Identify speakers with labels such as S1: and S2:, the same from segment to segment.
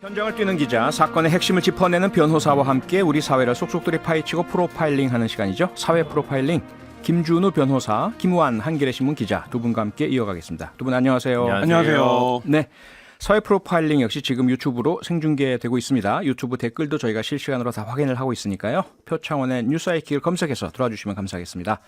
S1: 현장을 뛰는 기자, 사건의 핵심을 짚어내는 변호사와 함께 우리 사회를 속속들이 파헤치고 프로파일링하는 시간이죠. 사회 프로파일링. 김준우 변호사, 김우한 한겨레 신문 기자 두 분과 함께 이어가겠습니다. 두 분 안녕하세요.
S2: 안녕하세요.
S1: 네, 사회 프로파일링 역시 지금 유튜브로 생중계되고 있습니다. 유튜브 댓글도 저희가 실시간으로 다 확인을 하고 있으니까요. 표창원의 뉴스아이키를 검색해서 들어와 주시면 감사하겠습니다.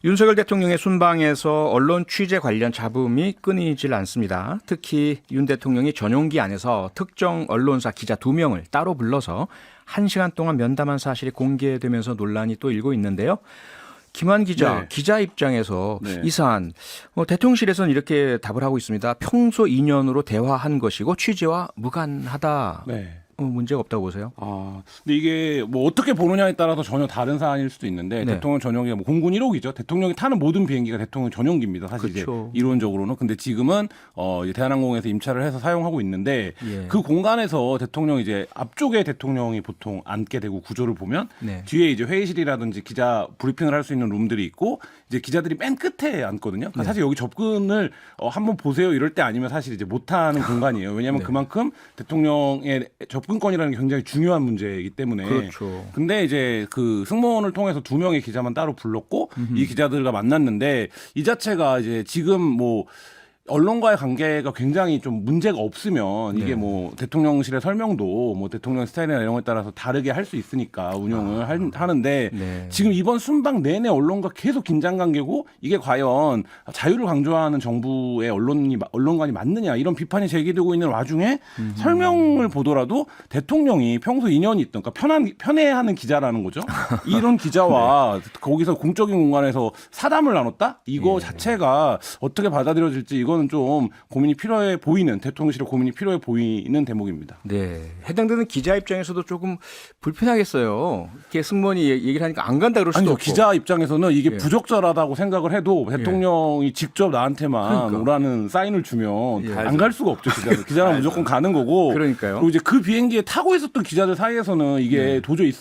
S1: 윤석열 대통령의 순방에서 언론 취재 관련 잡음이 끊이질 않습니다. 특히 윤 대통령이 전용기 안에서 특정 언론사 기자 2명을 따로 불러서 1시간 동안 면담한 사실이 공개되면서 논란이 또 일고 있는데요. 김한 기자,
S2: 네.
S1: 기자 입장에서
S2: 네.
S1: 이 사안 대통령실에서는 이렇게 답을 하고 있습니다. 평소 인연으로 대화한 것이고 취재와 무관하다.
S2: 네.
S1: 문제가 없다고 보세요?
S2: 근데 이게 뭐 어떻게 보느냐에 따라서 전혀 다른 사안일 수도 있는데
S1: 네.
S2: 대통령 전용기가 뭐 공군 1호기죠. 대통령이 타는 모든 비행기가 대통령 전용기입니다. 사실
S1: 그렇죠.
S2: 이제 이론적으로는. 근데 지금은 이제 대한항공에서 임차를 해서 사용하고 있는데
S1: 예.
S2: 그 공간에서 대통령이 이제 앞쪽에 대통령이 보통 앉게 되고 구조를 보면
S1: 네.
S2: 뒤에 이제 회의실이라든지 기자 브리핑을 할 수 있는 룸들이 있고 이제 기자들이 맨 끝에 앉거든요. 그러니까
S1: 네.
S2: 사실 여기 접근을 한번 보세요 이럴 때 아니면 사실 이제 못하는 공간이에요. 왜냐하면
S1: 네.
S2: 그만큼 대통령의 접근권이라는 게 굉장히 중요한 문제이기 때문에.
S1: 그렇죠.
S2: 근데 이제 그 승무원을 통해서 2명의 기자만 따로 불렀고 이 기자들과 만났는데 이 자체가 이제 지금 뭐 언론과의 관계가 굉장히 좀 문제가 없으면 이게
S1: 네.
S2: 뭐 대통령실의 설명도 뭐 대통령 스타일이나 이런 거에 따라서 다르게 할 수 있으니까 운영을 하는데
S1: 네.
S2: 지금 이번 순방 내내 언론과 계속 긴장 관계고 이게 과연 자유를 강조하는 정부의 언론관이 맞느냐 이런 비판이 제기되고 있는 와중에 설명을 보더라도 대통령이 평소 인연이 있던 그러니까 편애하는 기자라는 거죠. 이런 기자와 거기서 공적인 공간에서 사담을 나눴다? 이거
S1: 예.
S2: 자체가 어떻게 받아들여질지 이거는 좀 고민이 필요해 보이는 대통령실의 고민이 필요해 보이는 대목입니다.
S1: 네, 해당되는 기자 입장에서도 조금 불편하겠어요. 이렇게 승무원이 얘기를 하니까 안 간다 그럴 수도
S2: 아니죠.
S1: 없고.
S2: 기자 입장에서는 이게
S1: 예.
S2: 부적절하다고 생각을 해도 대통령이 직접 나한테만
S1: 그러니까.
S2: 오라는 사인을 주면
S1: 예.
S2: 안 갈 수가 없죠. 기자는 무조건 가는 거고.
S1: 그러니까요.
S2: 그리고 이제 그 비행기에 타고 있었던 기자들 사이에서는 이게 도저히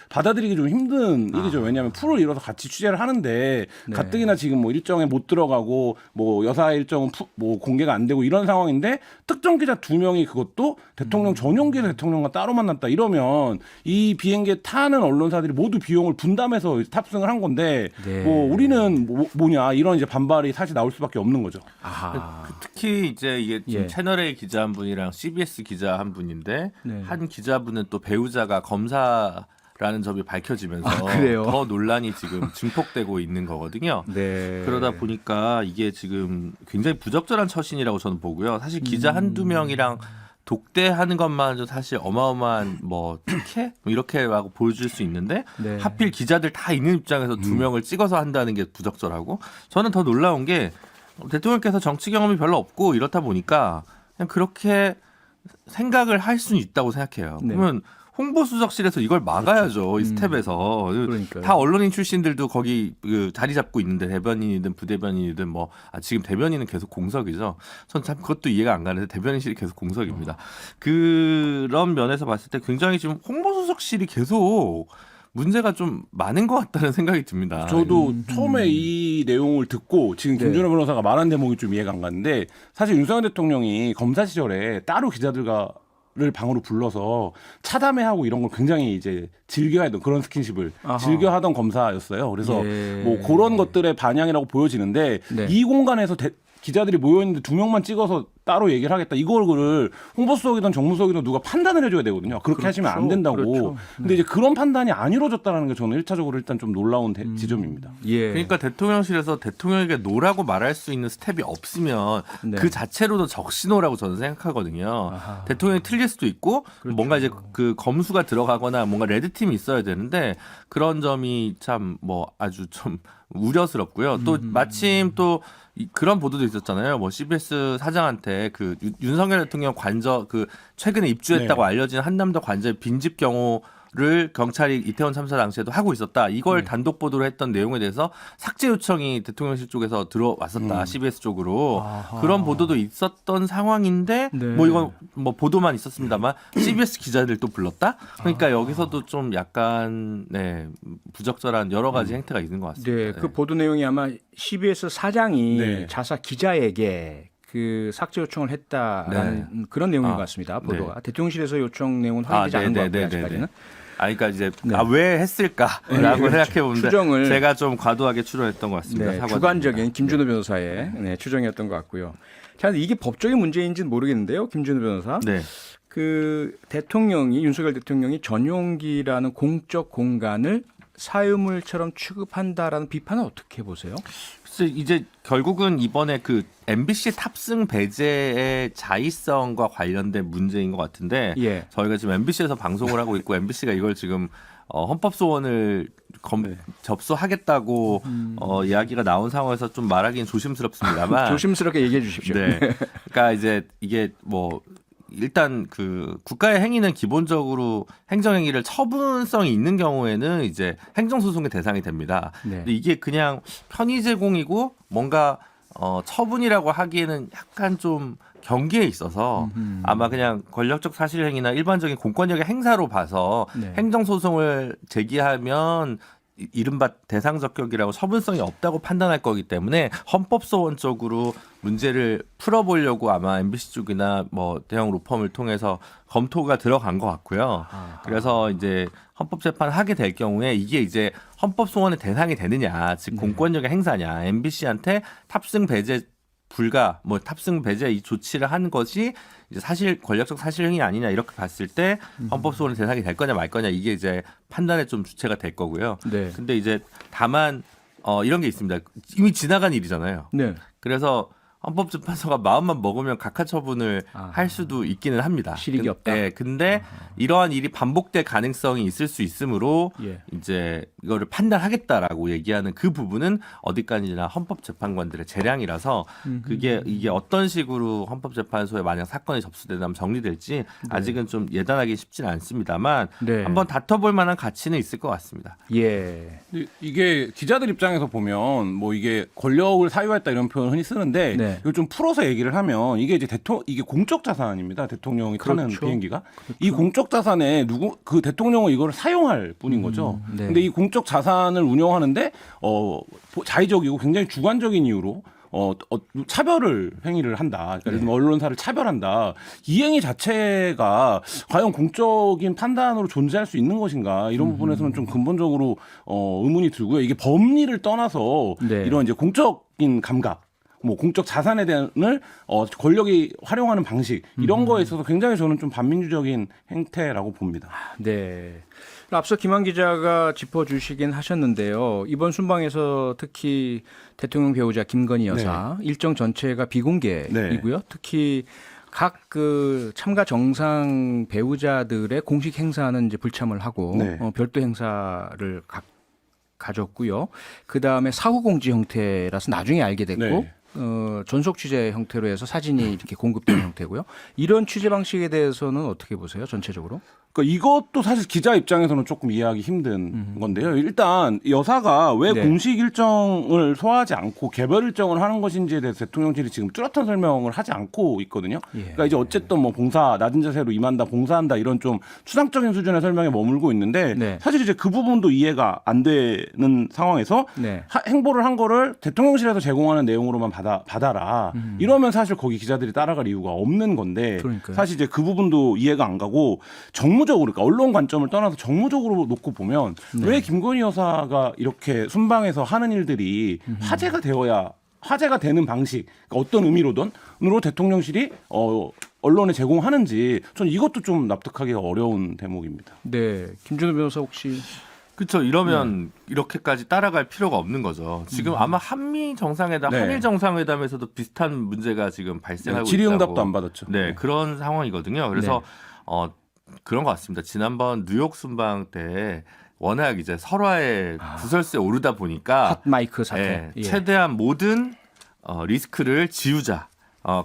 S2: 받아들이기 좀 힘든 일이죠. 왜냐하면 풀을 이뤄서 같이 취재를 하는데
S1: 네.
S2: 가뜩이나 지금 뭐 일정에 못 들어가고 뭐 여사 일정은 뭐 공개가 안 되고 이런 상황인데 특정 기자 2명이 그것도 대통령 전용기에서 대통령과 따로 만났다 이러면 이 비행기에 타는 언론사들이 모두 비용을 분담해서 탑승을 한 건데
S1: 네.
S2: 뭐 우리는 뭐냐 이런 이제 반발이 사실 나올 수밖에 없는 거죠.
S1: 아하.
S3: 특히 이제 이게 지금
S1: 예.
S3: 채널A 기자 한 분이랑 CBS 기자 한 분인데
S1: 네.
S3: 한 기자분은 또 배우자가 검사라는 점이 밝혀지면서
S1: 그래요?
S3: 더 논란이 지금 증폭되고 있는 거거든요.
S1: 네.
S3: 그러다 보니까 이게 지금 굉장히 부적절한 처신이라고 저는 보고요. 사실 기자 한두 명이랑 독대하는 것만도 사실 어마어마한 뭐 특혜 뭐 이렇게라고 보여줄 수 있는데
S1: 네.
S3: 하필 기자들 다 있는 입장에서 2명을 찍어서 한다는 게 부적절하고 저는 더 놀라운 게 대통령께서 정치 경험이 별로 없고 이렇다 보니까 그냥 그렇게 생각을 할 수는 있다고 생각해요.
S1: 네.
S3: 그러면 홍보수석실에서 이걸 막아야죠. 이 스텝에서.
S1: 그러니까요.
S3: 다 언론인 출신들도 거기 그 자리 잡고 있는데 대변인이든 부대변인이든 뭐 지금 대변인은 계속 공석이죠. 전 참 그것도 이해가 안 가는데 대변인실이 계속 공석입니다. 그런 면에서 봤을 때 굉장히 지금 홍보수석실이 계속 문제가 좀 많은 것 같다는 생각이 듭니다.
S2: 저도 처음에 이 내용을 듣고 지금 김준호 변호사가 말한 대목이 좀 이해가 안 가는데 사실 윤석열 대통령이 검사 시절에 따로 기자들을 방으로 불러서 차담회하고 이런 걸 굉장히 이제 즐겨하던 그런 스킨십을
S1: 아하.
S2: 즐겨하던 검사였어요. 그래서
S1: 예.
S2: 뭐 그런 것들의 반향이라고 보여지는데
S1: 네.
S2: 이 공간에서 기자들이 모여있는데 2명만 찍어서 따로 얘기를 하겠다. 이거를 홍보수석이든 정무수석이든 누가 판단을 해줘야 되거든요. 그렇게 하시면 안 된다고.
S1: 그렇죠.
S2: 근데 이제 그런 판단이 안 이루어졌다는 게 저는 1차적으로 일단 좀 놀라운 지점입니다.
S1: 예.
S3: 그러니까 대통령실에서 대통령에게 노라고 말할 수 있는 스텝이 없으면
S1: 네.
S3: 그 자체로도 적시노라고 저는 생각하거든요.
S1: 아하.
S3: 대통령이 틀릴 수도 있고
S1: 그렇죠.
S3: 뭔가 이제 그 검수가 들어가거나 뭔가 레드팀이 있어야 되는데 그런 점이 참 뭐 아주 좀 우려스럽고요. 또 마침 또 그런 보도도 있었잖아요. 뭐 CBS 사장한테 그 윤석열 대통령 관저 그 최근에 입주했다고
S2: 네.
S3: 알려진 한남도 관저의 빈집 경우를 경찰이 이태원 참사 당시에도 하고 있었다. 이걸 단독 보도로 했던 내용에 대해서 삭제 요청이 대통령실 쪽에서 들어왔었다. CBS 쪽으로.
S1: 아하.
S3: 그런 보도도 있었던 상황인데
S1: 네.
S3: 뭐 이건 뭐 보도만 있었습니다만 CBS 기자들 또 불렀다. 그러니까 여기서도 좀 약간 부적절한 여러 가지 행태가 있는 것 같습니다.
S1: 네, 그 보도 내용이 아마 CBS 사장이
S2: 네.
S1: 자사 기자에게 그 삭제 요청을 했다라는 그런 내용인 것 같습니다. 보도가 대통령실에서 요청 내용은 확인되지 않은 것 같고요. 아직까지는.
S3: 그러니까 이제
S1: 네.
S3: 왜 했을까라고
S1: 그렇죠.
S3: 생각해 보는데
S1: 추정을
S3: 제가 좀 과도하게 추론했던 것 같습니다.
S1: 네,
S3: 사과드립니다.
S1: 주관적인 김준호 변호사의 추정이었던 것 같고요. 자, 이게 법적인 문제인지는 모르겠는데요, 김준호 변호사.
S3: 네.
S1: 그 대통령이 윤석열 대통령이 전용기라는 공적 공간을 사유물처럼 취급한다라는 비판은 어떻게 보세요?
S3: 그래서 이제 결국은 이번에 그 MBC 탑승 배제의 자의성과 관련된 문제인 것 같은데
S1: 예.
S3: 저희가 지금 MBC에서 방송을 하고 있고 MBC가 이걸 지금 헌법 소원을 접수하겠다고 이야기가 나온 상황에서 좀 말하기는 조심스럽습니다만
S1: 조심스럽게 얘기해 주십시오.
S3: 네. 그러니까 이제 이게 뭐 일단 그 국가의 행위는 기본적으로 행정행위를 처분성이 있는 경우에는 이제 행정소송의 대상이 됩니다.
S1: 네.
S3: 근데 이게 그냥 편의 제공이고 뭔가 처분이라고 하기에는 약간 좀 경계에 있어서 아마 그냥 권력적 사실행위나 일반적인 공권력의 행사로 봐서
S1: 네.
S3: 행정소송을 제기하면 이른바 대상적격이라고 처분성이 없다고 판단할 거기 때문에 헌법소원적으로 문제를 풀어보려고 아마 MBC 쪽이나 뭐 대형 로펌을 통해서 검토가 들어간 것 같고요. 그래서 이제 헌법재판을 하게 될 경우에 이게 이제 헌법소원의 대상이 되느냐, 즉 공권력의 행사냐, MBC한테 탑승 배제 불가, 뭐 탑승 배제 이 조치를 한 것이 이제 사실 권력적 사실행위 아니냐 이렇게 봤을 때 헌법소원의 대상이 될 거냐 말 거냐 이게 이제 판단의 좀 주체가 될 거고요.
S1: 네.
S3: 근데 이제 다만 이런 게 있습니다. 이미 지나간 일이잖아요.
S1: 네.
S3: 그래서 헌법재판소가 마음만 먹으면 각하 처분을 할 수도 있기는 합니다.
S1: 실익이 없다.
S3: 네, 근데 이러한 일이 반복될 가능성이 있을 수 있으므로
S1: 예.
S3: 이제 이거를 판단하겠다라고 얘기하는 그 부분은 어디까지나 헌법재판관들의 재량이라서 그게 이게 어떤 식으로 헌법재판소에 만약 사건이 접수된다면 정리될지 아직은 좀 예단하기 쉽지는 않습니다만
S1: 네.
S3: 한번 다퉈볼 만한 가치는 있을 것 같습니다.
S1: 예.
S2: 이게 기자들 입장에서 보면 뭐 이게 권력을 사유했다 이런 표현을 흔히 쓰는데
S1: 네.
S2: 이걸 좀 풀어서 얘기를 하면 이게 이제 이게 공적 자산입니다. 대통령이 타는
S1: 그렇죠.
S2: 비행기가 이 공적 자산에 그 대통령은 이걸 사용할 뿐인 거죠.
S1: 네.
S2: 근데 이 공적 자산을 운영하는데 자의적이고 굉장히 주관적인 이유로 차별을 행위를 한다. 그러니까 예를 들면 언론사를 차별한다. 이 행위 자체가 과연 공적인 판단으로 존재할 수 있는 것인가? 이런 부분에서는 좀 근본적으로 의문이 들고요. 이게 법리를 떠나서
S1: 네.
S2: 이런 이제 공적인 감각, 뭐 공적 자산에 대한을 권력이 활용하는 방식 이런 거에 있어서 굉장히 저는 좀 반민주적인 행태라고 봅니다.
S1: 네. 앞서 김한 기자가 짚어주시긴 하셨는데요. 이번 순방에서 특히 대통령 배우자 김건희 여사 일정 전체가 비공개이고요.
S2: 네.
S1: 특히 각 그 참가 정상 배우자들의 공식 행사는 이제 불참을 하고
S2: 네.
S1: 별도 행사를 가졌고요. 그 다음에 사후 공지 형태라서 나중에 알게 됐고.
S2: 네.
S1: 전속 취재 형태로 해서 사진이 이렇게 공급되는 형태고요. 이런 취재 방식에 대해서는 어떻게 보세요? 전체적으로?
S2: 그러니까 이것도 사실 기자 입장에서는 조금 이해하기 힘든 건데요. 일단 여사가 왜
S1: 네.
S2: 공식 일정을 소화하지 않고 개별 일정을 하는 것인지에 대해서 대통령실이 지금 뚜렷한 설명을 하지 않고 있거든요.
S1: 예.
S2: 그러니까 이제 어쨌든 뭐 봉사 낮은 자세로 임한다, 봉사한다 이런 좀 추상적인 수준의 설명에 머물고 있는데
S1: 네.
S2: 사실 이제 그 부분도 이해가 안 되는 상황에서
S1: 네.
S2: 행보를 한 거를 대통령실에서 제공하는 내용으로만 받아라. 이러면 사실 거기 기자들이 따라갈 이유가 없는 건데
S1: 그러니까요.
S2: 사실 이제 그 부분도 이해가 안 가고 정무적으로 그러니까 언론 관점을 떠나서 정무적으로 놓고 보면 왜 김건희 여사가 이렇게 순방에서 하는 일들이 화제가 되는 방식 그러니까 어떤 의미로든으로 대통령실이 언론에 제공하는지 저는 이것도 좀 납득하기가 어려운 대목입니다.
S1: 네. 김준호 변호사 혹시
S3: 그렇죠. 이러면 이렇게까지 따라갈 필요가 없는 거죠. 지금 아마 한미 정상회담,
S2: 네.
S3: 한일 정상회담에서도 비슷한 문제가 지금 발생하고 있다고.
S2: 질의응답도 안 받았죠.
S3: 네, 그런 상황이거든요. 그래서 그런 것 같습니다. 지난번 뉴욕 순방 때 워낙 이제 설화에 구설수에 오르다 보니까
S1: 핫 마이크 사태.
S3: 예, 최대한 모든 리스크를 지우자.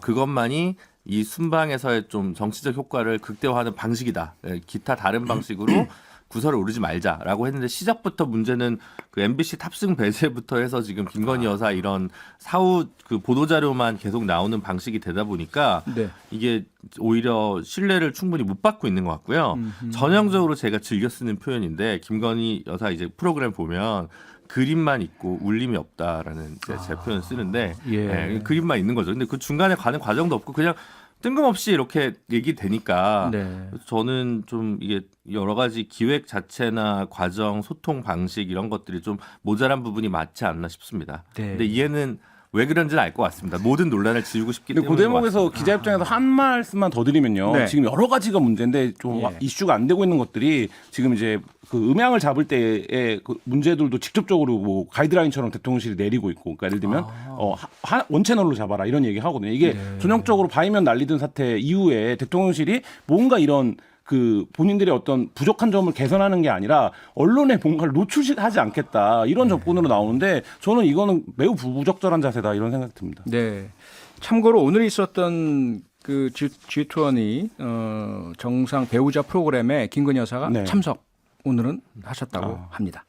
S3: 그것만이 이 순방에서의 좀 정치적 효과를 극대화하는 방식이다. 예, 기타 다른 방식으로 구설을 오르지 말자라고 했는데 시작부터 문제는 그 MBC 탑승 배제부터 해서 지금 김건희 여사 이런 사후 그 보도 자료만 계속 나오는 방식이 되다 보니까
S1: 네.
S3: 이게 오히려 신뢰를 충분히 못 받고 있는 것 같고요. 전형적으로 제가 즐겨 쓰는 표현인데 김건희 여사 이제 프로그램 보면 그림만 있고 울림이 없다라는 제 표현을 쓰는데
S1: 예.
S3: 그림만 있는 거죠. 근데 그 중간에 가는 과정도 없고 그냥 뜬금없이 이렇게 얘기되니까
S1: 네.
S3: 저는 좀 이게 여러 가지 기획 자체나 과정, 소통 방식 이런 것들이 좀 모자란 부분이 많지 않나 싶습니다.
S1: 네.
S3: 근데 이해는 왜 그런지는 알 것 같습니다. 모든 논란을 지우고 싶기
S2: 근데
S3: 때문에.
S2: 그 대목에서 기자 입장에서 한 말씀만 더 드리면요.
S1: 네.
S2: 지금 여러 가지가 문제인데 좀
S1: 예.
S2: 이슈가 안 되고 있는 것들이 지금 이제 그 음향을 잡을 때의 그 문제들도 직접적으로 뭐 가이드라인처럼 대통령실이 내리고 있고, 그러니까 예를 들면 원채널로 잡아라 이런 얘기 하거든요. 이게 전형적으로 바이면 날리던 사태 이후에 대통령실이 뭔가 이런 그 본인들의 어떤 부족한 점을 개선하는 게 아니라 언론에 뭔가를 노출하지 않겠다 이런 접근으로 나오는데 저는 이거는 매우 부적절한 자세다 이런 생각이 듭니다.
S1: 네. 참고로 오늘 있었던 그 G20 정상 배우자 프로그램에 김건희 여사가
S2: 네.
S1: 참석 오늘은 하셨다고 합니다.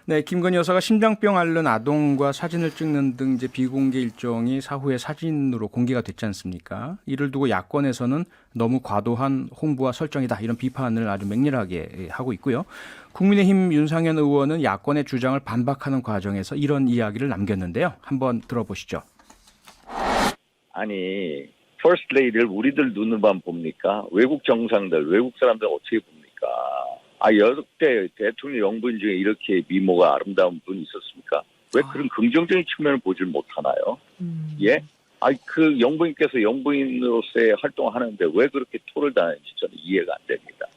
S1: 네, 김건희 여사가 심장병 앓는 아동과 사진을 찍는 등 이제 비공개 일정이 사후에 사진으로 공개가 됐지 않습니까? 이를 두고 야권에서는 너무 과도한 홍보와 설정이다 이런 비판을 아주 맹렬하게 하고 있고요. 국민의힘 윤상현 의원은 야권의 주장을 반박하는 과정에서 이런 이야기를 남겼는데요. 한번 들어보시죠.
S4: 아니, 퍼스트 레이디를 우리들 눈으로만 봅니까? 외국 정상들, 외국 사람들 어떻게 봅니까? 역대 대통령 영부인 중에 이렇게 미모가 아름다운 분이 있었습니까? 왜 그런 긍정적인 측면을 보질 못하나요? 예? 그 영부인께서 영부인으로서의 활동을 하는데 왜 그렇게 토를 다는지 저는 이해가 안 됩니다.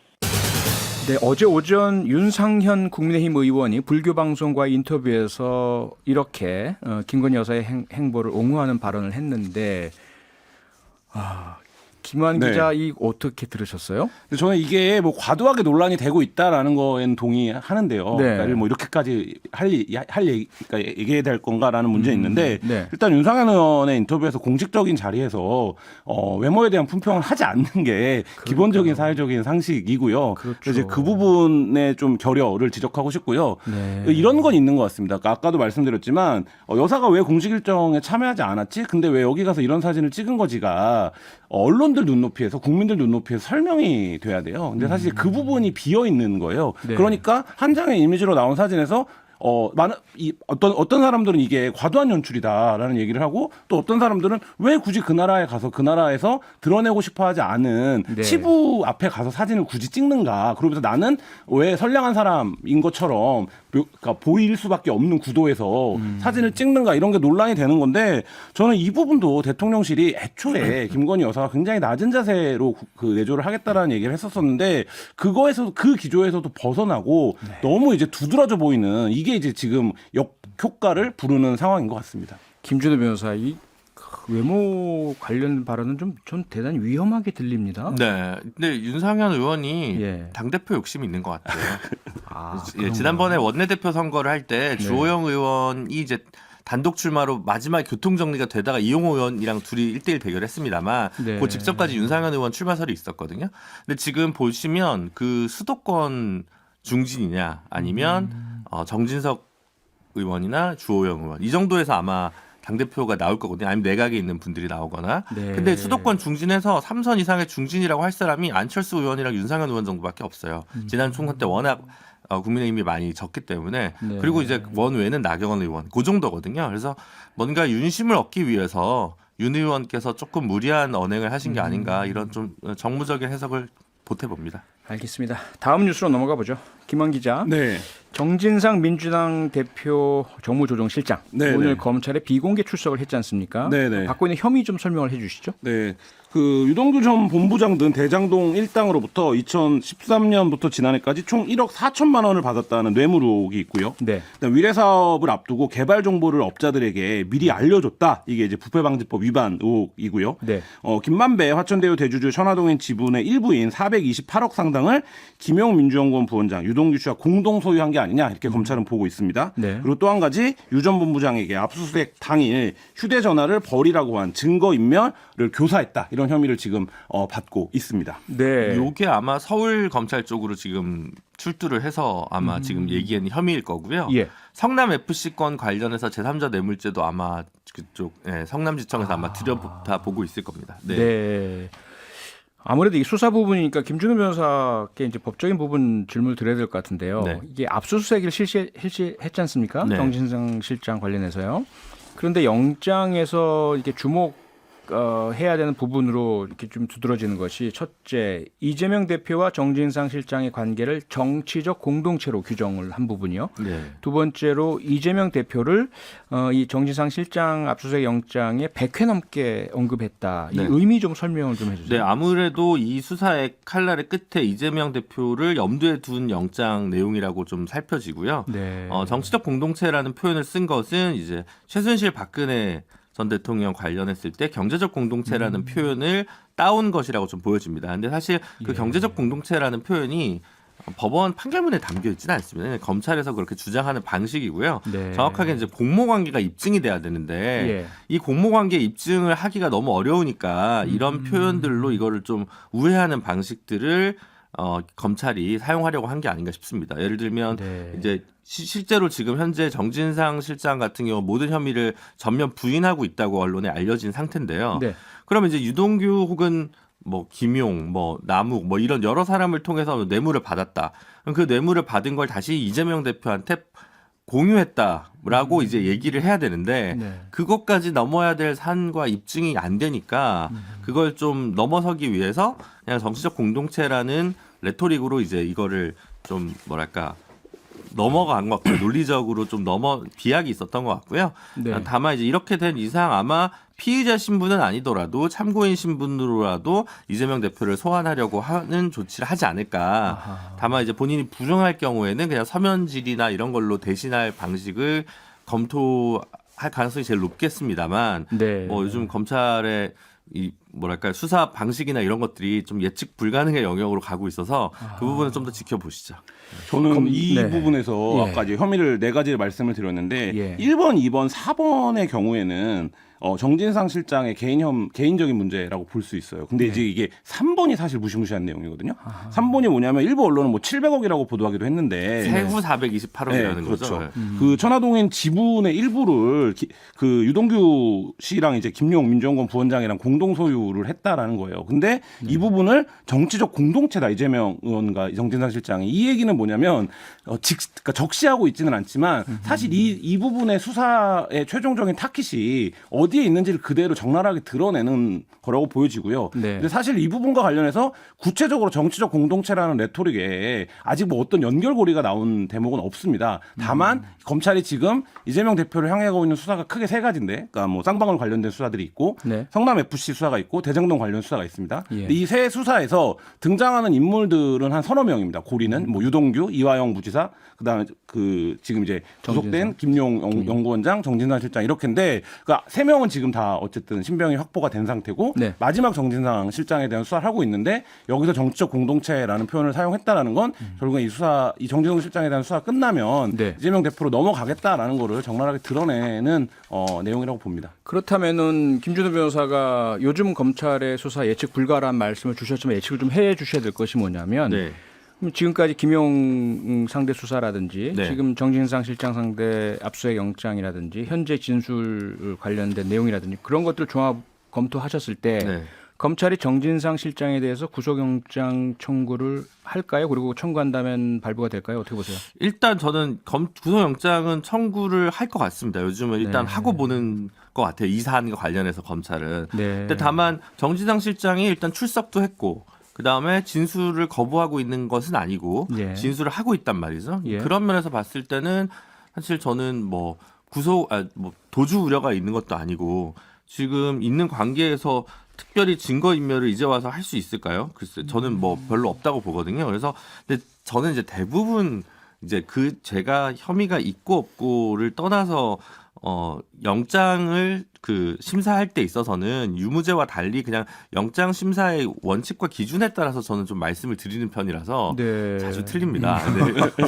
S1: 네, 어제 오전 윤상현 국민의힘 의원이 불교 방송과 인터뷰에서 이렇게 김건희 여사의 행보를 옹호하는 발언을 했는데 김한
S2: 네.
S1: 기자 이 어떻게 들으셨어요?
S2: 근데 저는 이게 뭐 과도하게 논란이 되고 있다라는 거에는 동의하는데요.
S1: 네.
S2: 그러니까 뭐 이렇게까지 그러니까 얘기해야 될 건가라는 문제 있는데
S1: 네.
S2: 일단 윤상현 의원의 인터뷰에서 공식적인 자리에서 외모에 대한 품평을 하지 않는 게 기본적인 사회적인 상식이고요.
S1: 그렇죠.
S2: 그래서 이제 그 부분에 좀 결여를 지적하고 싶고요.
S1: 네.
S2: 이런 건 있는 것 같습니다. 그러니까 아까도 말씀드렸지만 여사가 왜 공식 일정에 참여하지 않았지? 근데 왜 여기 가서 이런 사진을 찍은 거지가 언론들 눈높이에서 국민들 눈높이에서 설명이 돼야 돼요. 근데 사실 그 부분이 비어 있는 거예요.
S1: 네.
S2: 그러니까 한 장의 이미지로 나온 사진에서 어떤 사람들은 이게 과도한 연출이다라는 얘기를 하고 또 어떤 사람들은 왜 굳이 그 나라에 가서 그 나라에서 드러내고 싶어하지 않은
S1: 네.
S2: 치부 앞에 가서 사진을 굳이 찍는가? 그러면서 나는 왜 선량한 사람인 것처럼 그러니까 보일 수밖에 없는 구도에서 사진을 찍는가 이런 게 논란이 되는 건데 저는 이 부분도 대통령실이 애초에 김건희 여사가 굉장히 낮은 자세로 그 내조를 하겠다라는 얘기를 했었었는데 그거에서 그 기조에서도 벗어나고 너무 이제 두드러져 보이는 이게 이제 지금 역효과를 부르는 상황인 것 같습니다.
S1: 김준호 변호사 이 외모 관련 발언은 좀 대단히 위험하게 들립니다.
S3: 네. 근데 윤상현 의원이
S1: 예.
S3: 당대표 욕심이 있는 것 같아요.
S1: 그런가요?
S3: 지난번에 원내대표 선거를 할 때 주호영 의원이 이제 단독 출마로 마지막에 교통정리가 되다가 이용호 의원이랑 둘이 1대1 대결했습니다만
S1: 네.
S3: 그 직전까지 윤상현 의원 출마설이 있었거든요. 근데 지금 보시면 그 수도권 중진이냐 아니면 정진석 의원이나 주호영 의원 이 정도에서 아마 당대표가 나올 거거든요. 아니면 내각에 있는 분들이 나오거나.
S1: 네.
S3: 근데 수도권 중진에서 3선 이상의 중진이라고 할 사람이 안철수 의원이랑 윤상현 의원 정도밖에 없어요. 지난 총선 때 워낙 국민의힘이 많이 적기 때문에
S1: 네.
S3: 그리고 이제 원외는 나경원 의원 그 정도거든요. 그래서 뭔가 윤심을 얻기 위해서 윤 의원께서 조금 무리한 언행을 하신 게 아닌가 이런 좀 정무적인 해석을 보태봅니다.
S1: 알겠습니다. 다음 뉴스로 넘어가 보죠. 김한 기자.
S2: 네.
S1: 정진상 민주당 대표 정무조정실장
S2: 네,
S1: 오늘
S2: 네.
S1: 검찰에 비공개 출석을 했지 않습니까?
S2: 네, 네.
S1: 받고 있는 혐의 좀 설명을 해주시죠.
S2: 네. 그 유동규 전 본부장 등 대장동 일당으로부터 2013년부터 지난해까지 총 1억 4천만 원을 받았다는 뇌물 의혹이 있고요.
S1: 네.
S2: 위례 사업을 앞두고 개발 정보를 업자들에게 미리 알려줬다. 이게 이제 부패방지법 위반 의혹이고요.
S1: 네.
S2: 김만배 화천대유 대주주 천화동인 지분의 일부인 428억 상당을 김용민주연구원 부원장 유동규 씨와 공동 소유한 게 아니냐 이렇게 검찰은 보고 있습니다.
S1: 네.
S2: 그리고 또 한 가지 유 전 본부장에게 압수수색 당일 휴대전화를 버리라고 한 증거 인멸을 교사했다. 이런 혐의를 지금 받고 있습니다.
S1: 네.
S3: 요게 아마 서울 검찰 쪽으로 지금 출두를 해서 아마 지금 얘기한 혐의일 거고요.
S1: 예.
S3: 성남 FC 건 관련해서 제3자 뇌물죄도 아마 그쪽 성남지청에서 아마 들여다 보고 있을 겁니다. 네.
S1: 네. 아무래도 이 수사 부분이니까 김준우 변호사께 이제 법적인 부분 질문을 드려야 될 것 같은데요.
S3: 네.
S1: 이게 압수수색을 실시했지 않습니까?
S3: 네.
S1: 정진상 실장 관련해서요. 그런데 영장에서 이렇게 해야 되는 부분으로 이렇게 좀 두드러지는 것이 첫째, 이재명 대표와 정진상 실장의 관계를 정치적 공동체로 규정을 한 부분이요.
S3: 네.
S1: 두 번째로 이재명 대표를 이 정진상 실장 압수수색 영장에 100회 넘게 언급했다. 이
S3: 네.
S1: 의미 좀 설명을 좀 해주세요.
S3: 네, 아무래도 이 수사의 칼날의 끝에 이재명 대표를 염두에 둔 영장 내용이라고 좀 살펴지고요.
S1: 네.
S3: 정치적 공동체라는 표현을 쓴 것은 이제 최순실 박근혜 전 대통령 관련했을 때 경제적 공동체라는 표현을 따온 것이라고 좀 보여집니다. 근데 사실 그
S1: 예.
S3: 경제적 공동체라는 표현이 법원 판결문에 담겨 있지는 않습니다. 검찰에서 그렇게 주장하는 방식이고요.
S1: 네.
S3: 정확하게 이제 공모관계가 입증이 돼야 되는데
S1: 예.
S3: 이 공모관계 입증을 하기가 너무 어려우니까 이런 표현들로 이거를 좀 우회하는 방식들을 검찰이 사용하려고 한 게 아닌가 싶습니다. 예를 들면
S1: 네.
S3: 이제 실제로 지금 현재 정진상 실장 같은 경우 모든 혐의를 전면 부인하고 있다고 언론에 알려진 상태인데요.
S1: 네.
S3: 그러면 이제 유동규 혹은 뭐 김용, 뭐 남욱, 뭐 이런 여러 사람을 통해서 뇌물을 받았다. 그럼 그 뇌물을 받은 걸 다시 이재명 대표한테 공유했다라고 이제 얘기를 해야 되는데
S1: 네.
S3: 그것까지 넘어야 될 산과 입증이 안 되니까 그걸 좀 넘어서기 위해서 그냥 정치적 공동체라는 레토릭으로 이제 이거를 좀 뭐랄까 넘어간 것 같고요. 논리적으로 좀 비약이 있었던 것 같고요.
S1: 네.
S3: 다만 이제 이렇게 된 이상 아마 피의자 신분은 아니더라도 참고인 신분으로라도 이재명 대표를 소환하려고 하는 조치를 하지 않을까.
S1: 아하.
S3: 다만 이제 본인이 불응할 경우에는 그냥 서면질이나 이런 걸로 대신할 방식을 검토할 가능성이 제일 높겠습니다만
S1: 네.
S3: 뭐 요즘 검찰의 이 뭐랄까 수사 방식이나 이런 것들이 좀 예측 불가능의 영역으로 가고 있어서 그 부분은 좀 더 지켜보시죠.
S2: 저는
S1: 그럼,
S2: 이
S1: 네.
S2: 부분에서
S1: 예.
S2: 아까 이제 혐의를 네 가지를 말씀을 드렸는데
S1: 예.
S2: 1번, 2번, 4번의 경우에는 정진상 실장의 개인적인 문제라고 볼 수 있어요. 근데
S1: 네.
S2: 이제 이게 3번이 사실 무시무시한 내용이거든요. 3번이 뭐냐면 일부 언론은 뭐 700억이라고 보도하기도 했는데
S3: 세후 428억이라는
S2: 그렇죠.
S3: 거죠.
S2: 그 천화동인 지분의 일부를 그 유동규 씨랑 이제 김용 민주연구원 부원장이랑 공동 소유를 했다라는 거예요. 근데 이 부분을 정치적 공동체다 이재명 의원과 정진상 실장이 이 얘기는 뭐냐면 그러니까 적시하고 있지는 않지만 사실 이 부분의 수사의 최종적인 타깃이 어디에 있는지를 그대로 적나라하게 드러내는 거라고 보여지고요.
S1: 네.
S2: 근데 사실 이 부분과 관련해서 구체적으로 정치적 공동체라는 레토릭에 아직 뭐 어떤 연결고리가 나온 대목은 없습니다. 다만 검찰이 지금 이재명 대표를 향해 가고 있는 수사가 크게 세 가지인데, 그러니까 뭐 쌍방울 관련된 수사들이 있고,
S1: 네.
S2: 성남 FC 수사가 있고, 대장동 관련 수사가 있습니다.
S1: 예.
S2: 이 세 수사에서 등장하는 인물들은 한 서너 명입니다. 고리는 뭐 유동규, 이화영 부지사, 그다음에 그 지금 이제 구속된 김용 연구원장, 정진상 실장 이렇게인데, 그러니까 세 명은 지금 다 어쨌든 신병이 확보가 된 상태고,
S1: 네.
S2: 마지막 정진상 실장에 대한 수사를 하고 있는데 여기서 정치적 공동체라는 표현을 사용했다라는 건 결국에 이 정진상 실장에 대한 수사가 끝나면
S1: 네.
S2: 이재명 대표로 넘어가겠다라는 거를 적나라하게 드러내는 내용이라고 봅니다.
S1: 그렇다면은 김준우 변호사가 요즘 검찰의 수사 예측 불가라는 말씀을 주셨지만 예측을 좀 해 주셔야 될 것이 뭐냐면
S3: 네.
S1: 지금까지 김용 상대 수사라든지
S3: 네.
S1: 지금 정진상 실장 상대 압수수색 영장이라든지 현재 진술 관련된 내용이라든지 그런 것들을 종합 검토하셨을 때
S3: 네.
S1: 검찰이 정진상 실장에 대해서 구속영장 청구를 할까요? 그리고 청구한다면 발부가 될까요? 어떻게 보세요?
S3: 일단 저는 구속영장은 청구를 할 것 같습니다. 요즘은 일단
S1: 네.
S3: 하고 보는 것 같아요. 이 사안과 관련해서 검찰은.
S1: 네.
S3: 근데 다만 정진상 실장이 일단 출석도 했고 그다음에 진술을 거부하고 있는 것은 아니고
S1: 예.
S3: 진술을 하고 있단 말이죠.
S1: 예.
S3: 그런 면에서 봤을 때는 사실 저는 뭐 도주 우려가 있는 것도 아니고 지금 있는 관계에서 특별히 증거인멸을 이제 와서 할 수 있을까요? 글쎄, 저는 뭐 별로 없다고 보거든요. 그래서 근데 저는 이제 대부분 이제 제가 혐의가 있고 없고를 떠나서 영장을 심사할 때 있어서는 유무죄와 달리 그냥 영장 심사의 원칙과 기준에 따라서 저는 좀 말씀을 드리는 편이라서
S1: 네.
S3: 자주 틀립니다. 네.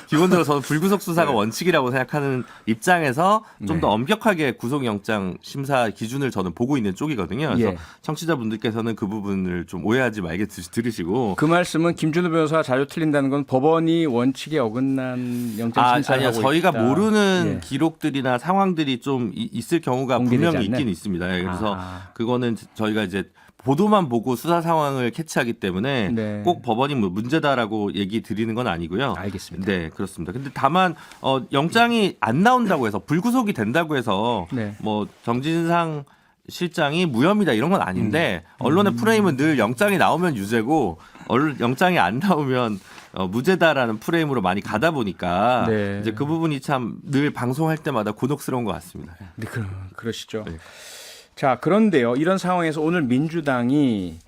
S3: 기본적으로 저는 불구속 수사가 원칙이라고 생각하는 입장에서 좀 더
S1: 네.
S3: 엄격하게 구속영장 심사 기준을 저는 보고 있는 쪽이거든요. 그래서
S1: 예.
S3: 청취자분들께서는 그 부분을 좀 오해하지 말게 들으시고.
S1: 그 말씀은 김준우 변호사가 자주 틀린다는 건 법원이 원칙에 어긋난 영장 심사를
S3: 아니요.
S1: 하고
S3: 저희가
S1: 있다.
S3: 모르는
S1: 예.
S3: 기록들이나 상황들이 좀 있을 경우가
S1: 공개되지
S3: 분명히
S1: 않는?
S3: 있긴 있습니다. 예, 그래서
S1: 아하.
S3: 그거는 저희가 이제 보도만 보고 수사 상황을 캐치하기 때문에
S1: 네.
S3: 꼭 법원이 뭐 문제다라고 얘기 드리는 건 아니고요.
S1: 알겠습니다.
S3: 네, 그렇습니다. 근데 다만 영장이 안 나온다고 해서 불구속이 된다고 해서
S1: 네.
S3: 뭐 정진상 실장이 무혐의다 이런 건 아닌데 언론의 프레임은 늘 영장이 나오면 유죄고 영장이 안 나오면 무죄다라는 프레임으로 많이 가다 보니까
S1: 네.
S3: 이제 그 부분이 참 늘 방송할 때마다 곤혹스러운 것 같습니다.
S1: 네, 그러시죠.
S3: 네.
S1: 자, 그런데요. 이런 상황에서 오늘 민주당이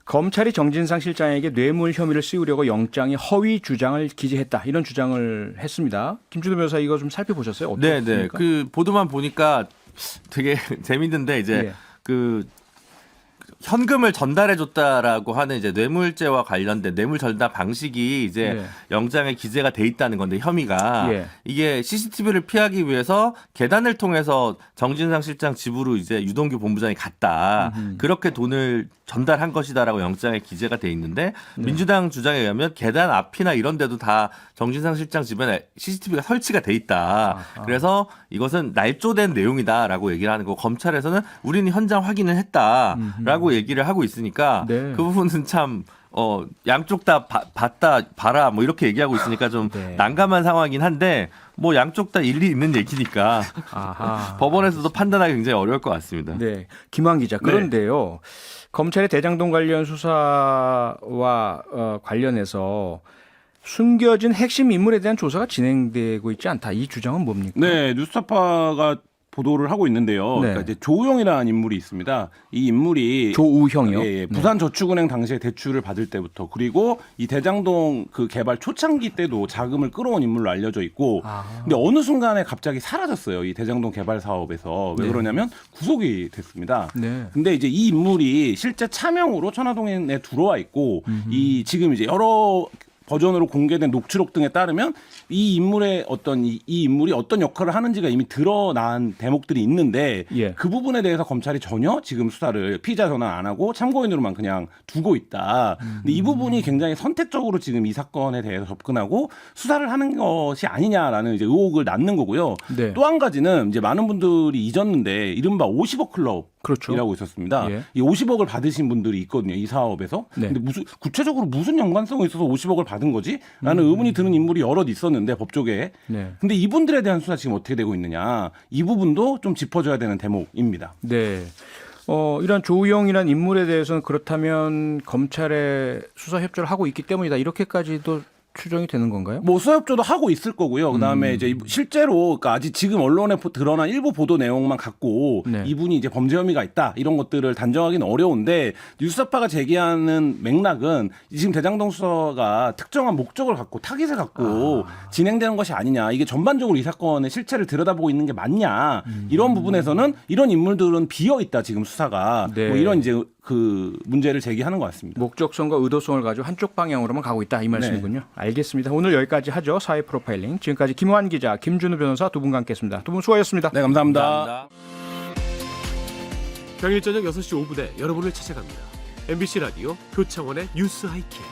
S1: 검찰이 정진상 실장에게 뇌물 혐의를 씌우려고 영장에 허위 주장을 기재했다. 이런 주장을 했습니다. 김준호 변호사 이거 좀 살펴보셨어요? 어떻습니까?
S3: 네. 그 보도만 보니까 되게 재밌는데 이제
S1: 네.
S3: 그 현금을 전달해줬다라고 하는 이제 뇌물죄와 관련된 뇌물 전달 방식이 이제
S1: 네.
S3: 영장에 기재가 돼 있다는 건데 혐의가
S1: 예.
S3: 이게 CCTV를 피하기 위해서 계단을 통해서 정진상 실장 집으로 이제 유동규 본부장이 갔다. 그렇게 돈을 전달한 것이다라고 영장에 기재가 돼 있는데 민주당 주장에 의하면 계단 앞이나 이런 데도 다 정진상 실장 집에 CCTV가 설치가 돼 있다. 그래서 이것은 날조된 내용이다라고 얘기를 하는 거고 검찰에서는 우리는 현장 확인을 했다라고 얘기를 하고 있으니까
S1: 네.
S3: 그 부분은 참 양쪽 다 봤다 봐라 뭐 이렇게 얘기하고 있으니까 좀
S1: 네.
S3: 난감한 상황이긴 한데 뭐 양쪽 다 일리 있는 얘기니까
S1: 아하.
S3: 법원에서도 판단하기 굉장히 어려울 것 같습니다.
S1: 네, 김환 기자. 그런데요, 검찰의 대장동 관련 수사와 관련해서 숨겨진 핵심 인물에 대한 조사가 진행되고 있지 않다. 이 주장은 뭡니까?
S2: 네, 뉴스타파가 보도를 하고 있는데요.
S1: 네.
S2: 그러니까 이제 조우형이라는 인물이 있습니다. 이 인물이
S1: 조우형이요?
S2: 예, 부산저축은행 당시에 대출을 받을 때부터 그리고 이 대장동 그 개발 초창기 때도 자금을 끌어온 인물로 알려져 있고 근데 어느 순간에 갑자기 사라졌어요. 이 대장동 개발 사업에서. 왜 그러냐면 구속이 됐습니다.
S1: 네.
S2: 근데 이제 이 인물이 실제 차명으로 천화동에 들어와 있고 이 지금 이제 여러 버전으로 공개된 녹취록 등에 따르면 이 인물의 이 인물이 어떤 역할을 하는지가 이미 드러난 대목들이 있는데
S1: 예.
S2: 그 부분에 대해서 검찰이 전혀 지금 수사를 피의자 전환 안 하고 참고인으로만 그냥 두고 있다. 근데 이 부분이 굉장히 선택적으로 지금 이 사건에 대해서 접근하고 수사를 하는 것이 아니냐라는 이제 의혹을 낳는 거고요.
S1: 네.
S2: 또 한 가지는 이제 많은 분들이 잊었는데 이른바 50억 클럽.
S1: 그렇죠.
S2: 이라고 있었습니다.
S1: 예.
S2: 이 50억을 받으신 분들이 있거든요. 이 사업에서.
S1: 네.
S2: 근데 구체적으로 무슨 연관성이 있어서 50억을 받은 거지? 라는 의문이 드는 인물이 여럿 있었는데 법조계에.
S1: 네.
S2: 근데 이분들에 대한 수사 지금 어떻게 되고 있느냐? 이 부분도 좀 짚어줘야 되는 대목입니다.
S1: 네. 이런 조우영이라는 인물에 대해서는 그렇다면 검찰에 수사 협조를 하고 있기 때문이다. 이렇게까지도 추정이 되는 건가요?
S2: 뭐 수사협조도 하고 있을 거고요. 그다음에 이제 실제로 그러니까 아직 지금 언론에 드러난 일부 보도 내용만 갖고
S1: 네.
S2: 이분이 이제 범죄 혐의가 있다 이런 것들을 단정하기는 어려운데 뉴스타파가 제기하는 맥락은 지금 대장동 수사가 특정한 목적을 갖고 타깃을 갖고 진행되는 것이 아니냐 이게 전반적으로 이 사건의 실체를 들여다보고 있는 게 맞냐 이런 부분에서는 이런 인물들은 비어 있다 지금 수사가
S1: 네.
S2: 뭐 이런 이제 그 문제를 제기하는 것 같습니다.
S1: 목적성과 의도성을 가지고 한쪽 방향으로만 가고 있다 이 말씀이군요. 알겠습니다. 오늘 여기까지 하죠. 사회 프로파일링. 지금까지 김환 기자, 김준우 변호사 두 분과 함께했습니다. 두 분 수고하셨습니다.
S2: 네, 감사합니다.
S3: 감사합니다.
S5: 평일 저녁 6시 5분에 여러분을 찾아갑니다. MBC 라디오 표창원의 뉴스 하이킥.